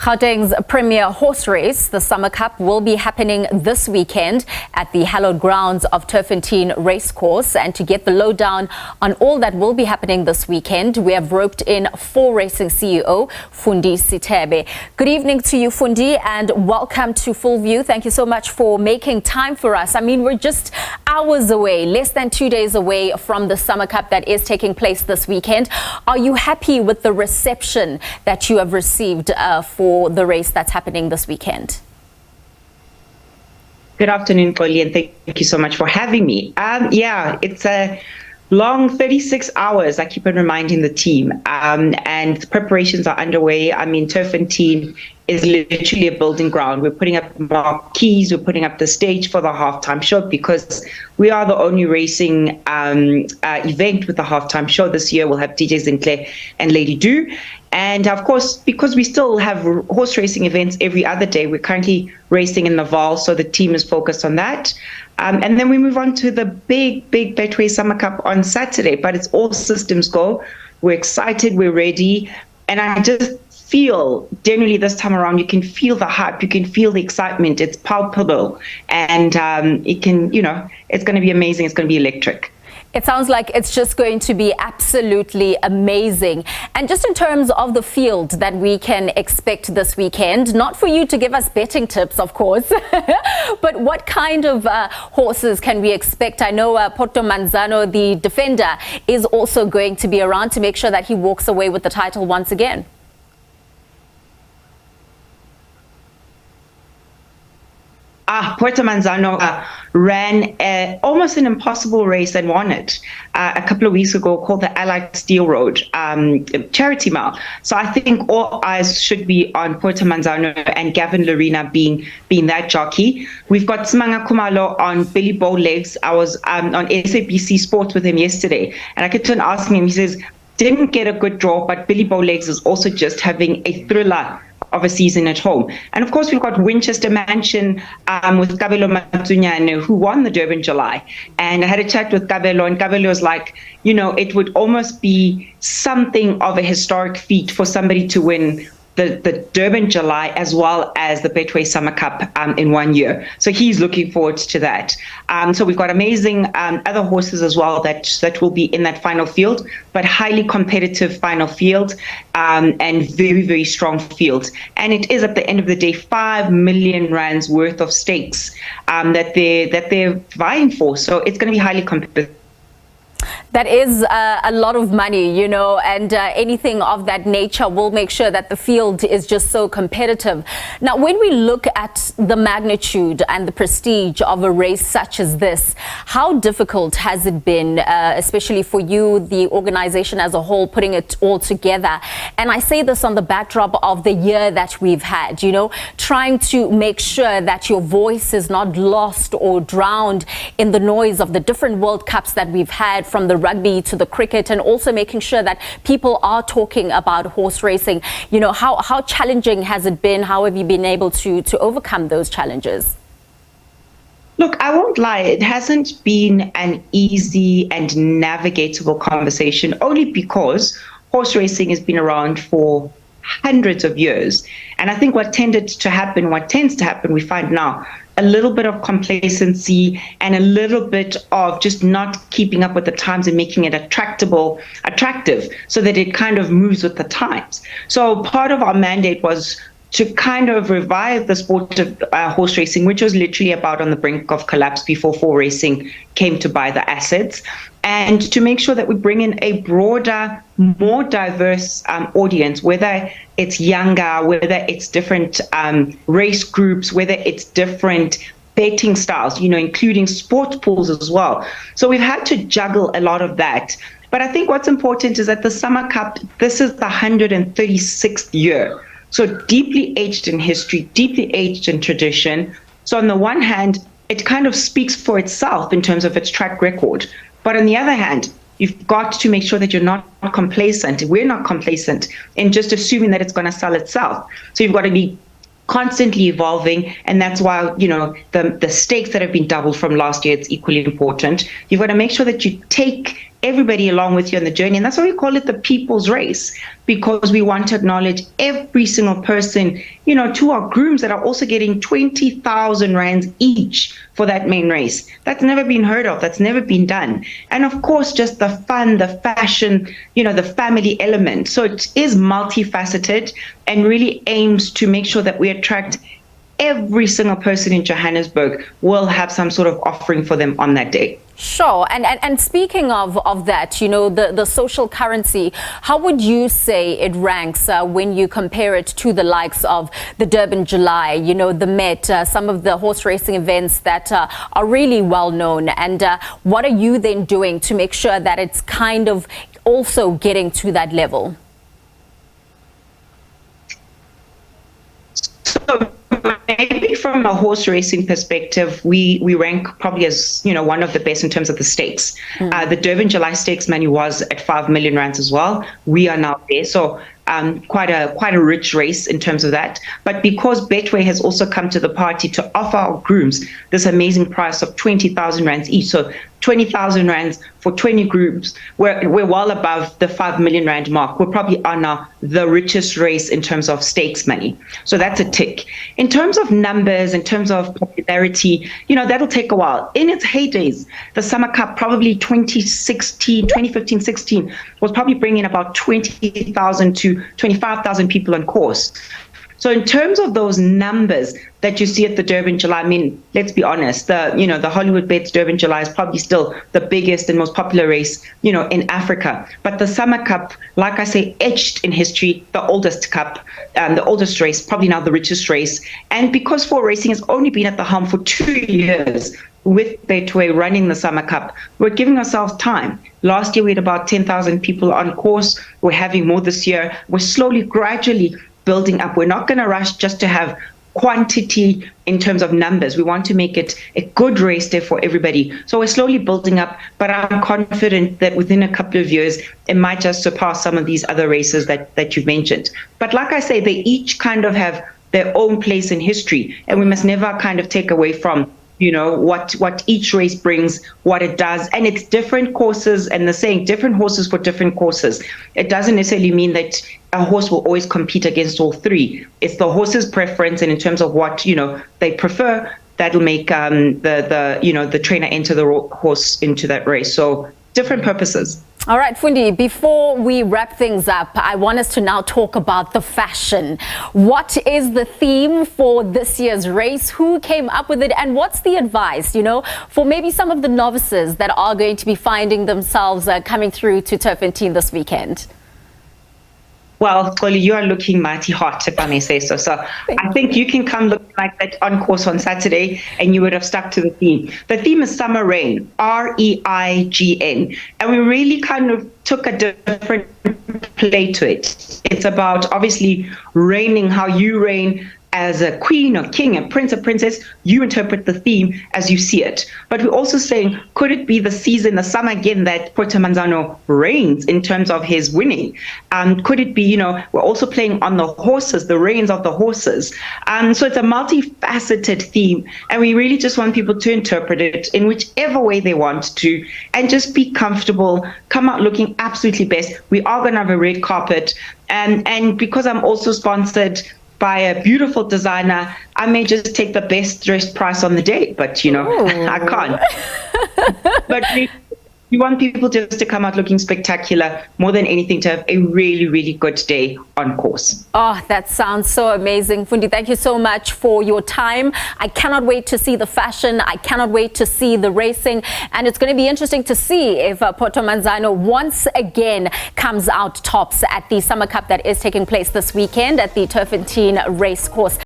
Gauteng's premier horse race, the Summer Cup, will be happening this weekend at the hallowed grounds of Turfontein Race Course. And to get the lowdown on all that will be happening this weekend, we have roped in 4Racing CEO Fundi Sithebe. Good evening to you, Fundi, and welcome to Full View. Thank you so much for making time for us. I mean, we're just hours away, less than 2 days away from the Summer Cup that is taking place this weekend. Are you happy with the reception that you have received for the race that's happening this weekend? Good afternoon, Polly, and thank you so much for having me. Yeah, it's a long 36 hours, I keep on reminding the team, and preparations are underway. I mean, Turfontein is literally a building ground. We're putting up marquees, we're putting up the stage for the halftime show because we are the only racing event with the halftime show. This year we'll have DJ Sinclair and Lady Do. And of course, because we still have horse racing events every other day, we're currently racing in Naval, so the team is focused on that. And then we move on to the big Betway Summer Cup on Saturday, but it's all systems go. We're excited, we're ready. And I just feel, generally this time around, you can feel the hype, you can feel the excitement, it's palpable. And it can, you know, it's going to be amazing, it's going to be electric. It sounds like it's just going to be absolutely amazing. And just in terms of the field that we can expect this weekend, not for you to give us betting tips, of course, but what kind of horses can we expect? I know Porto Manzano, the defender, is also going to be around to make sure that he walks away with the title once again. Porto Manzano ran almost an impossible race and won it a couple of weeks ago, called the Allied Steel Road Charity Mile. So I think all eyes should be on Porto Manzano and Gavin Lorena being that jockey. We've got Smanga Kumalo on Billy Bow Legs. I was on SABC Sports with him yesterday, and I kept on asking him, he says, didn't get a good draw, but Billy Bow Legs is also just having a thriller of a season at home. And of course, we've got Winchester Mansion with Kabelo Matsunyane, who won the Durban July. And I had a chat with Kabelo, and Kabelo was like, you know, it would almost be something of a historic feat for somebody to win the Durban July as well as the Betway Summer Cup in 1 year. So he's looking forward to that. So we've got amazing other horses as well that will be in that final field, but highly competitive final field and very strong field. And it is, at the end of the day, 5 million rands worth of stakes that they're vying for. So it's going to be highly competitive. That is a lot of money, you know, and anything of that nature will make sure that the field is just so competitive. Now, when we look at the magnitude and the prestige of a race such as this, how difficult has it been, especially for you, the organization as a whole, putting it all together? And I say this on the backdrop of the year that we've had, you know, trying to make sure that your voice is not lost or drowned in the noise of the different World Cups that we've had, from the rugby to the cricket, and also making sure that people are talking about horse racing. You know, how challenging has it been? How have you been able to overcome those challenges? Look, I won't lie, it hasn't been an easy and navigatable conversation, only because horse racing has been around for hundreds of years. And I think what tends to happen, we find now, a little bit of complacency and a little bit of just not keeping up with the times and making it attractive so that it kind of moves with the times. So part of our mandate was to kind of revive the sport of horse racing, which was literally about on the brink of collapse before 4Racing came to buy the assets, and to make sure that we bring in a broader, more diverse audience, whether it's younger, whether it's different race groups, whether it's different betting styles, you know, including sports pools as well. So we've had to juggle a lot of that. But I think what's important is that the Summer Cup, this is the 136th year. So deeply aged in history, deeply aged in tradition. So on the one hand, it kind of speaks for itself in terms of its track record. But on the other hand, you've got to make sure that you're not complacent. We're not complacent in just assuming that it's going to sell itself. So you've got to be constantly evolving, and that's why, you know, the stakes that have been doubled from last year, it's equally important. You've got to make sure that you take everybody along with you on the journey. And that's why we call it the people's race, because we want to acknowledge every single person, to our grooms that are also getting 20,000 rands each for that main race. That's never been heard of. That's never been done. And of course, just the fun, the fashion, the family element. So it is multifaceted and really aims to make sure that we attract every single person in Johannesburg will have some sort of offering for them on that day. Sure. And speaking of that, the social currency, how would you say it ranks when you compare it to the likes of the Durban July, the Met, some of the horse racing events that are really well known? And what are you then doing to make sure that it's kind of also getting to that level? So maybe from a horse racing perspective, we rank probably as one of the best in terms of the stakes. The Durban July Stakes money was at 5 million rands as well. We are now there, so quite a rich race in terms of that. But because Betway has also come to the party to offer our grooms this amazing price of 20,000 rands each, so 20,000 rands for 20 groups, we're well above the 5 million rand mark. We probably are now the richest race in terms of stakes money. So that's a tick. In terms of numbers, in terms of popularity, that'll take a while. In its heydays, the Summer Cup, probably 2015, 16, was probably bringing about 20,000 to 25,000 people on course. So in terms of those numbers that you see at the Durban July, I mean, let's be honest, the Hollywood Bets Durban July is probably still the biggest and most popular race, in Africa. But the Summer Cup, like I say, etched in history, the oldest cup, the oldest race, probably now the richest race. And because 4Racing has only been at the helm for 2 years, with Betway running the Summer Cup, we're giving ourselves time. Last year, we had about 10,000 people on course. We're having more this year. We're slowly, gradually building up. We're not going to rush just to have quantity in terms of numbers. We want to make it a good race day for everybody. So we're slowly building up, but I'm confident that within a couple of years, it might just surpass some of these other races that you've mentioned. But like I say, they each kind of have their own place in history, and we must never kind of take away from what each race brings, what it does. And it's different courses, and the saying, different horses for different courses. It doesn't necessarily mean that a horse will always compete against all three. It's the horse's preference, and in terms of what, they prefer, that'll make the trainer enter the horse into that race. So different purposes. All right, Fundi, before we wrap things up, I want us to now talk about the fashion. What is the theme for this year's race? Who came up with it? And what's the advice, for maybe some of the novices that are going to be finding themselves coming through to Turfontein this weekend? Well, Xoli, you are looking mighty hot, if I may say so. So I think you can come look like that on course on Saturday, and you would have stuck to the theme. The theme is Summer Reign, R-E-I-G-N. And we really kind of took a different play to it. It's about obviously reigning how you reign as a queen or king, a prince or princess. You interpret the theme as you see it. But we're also saying, could it be the season, the summer again, that Manzano reigns in terms of his winning? Could it be, we're also playing on the horses, the reins of the horses. So it's a multifaceted theme, and we really just want people to interpret it in whichever way they want to, and just be comfortable, come out looking absolutely best. We are going to have a red carpet, and because I'm also sponsored by a beautiful designer, I may just take the best dressed price on the day, but I can't. But we want people just to come out looking spectacular, more than anything, to have a really, really good day on course. Oh, that sounds so amazing. Fundi, thank you so much for your time. I cannot wait to see the fashion. I cannot wait to see the racing. And it's going to be interesting to see if Manzano once again comes out tops at the Summer Cup that is taking place this weekend at the Turfontein Race Course.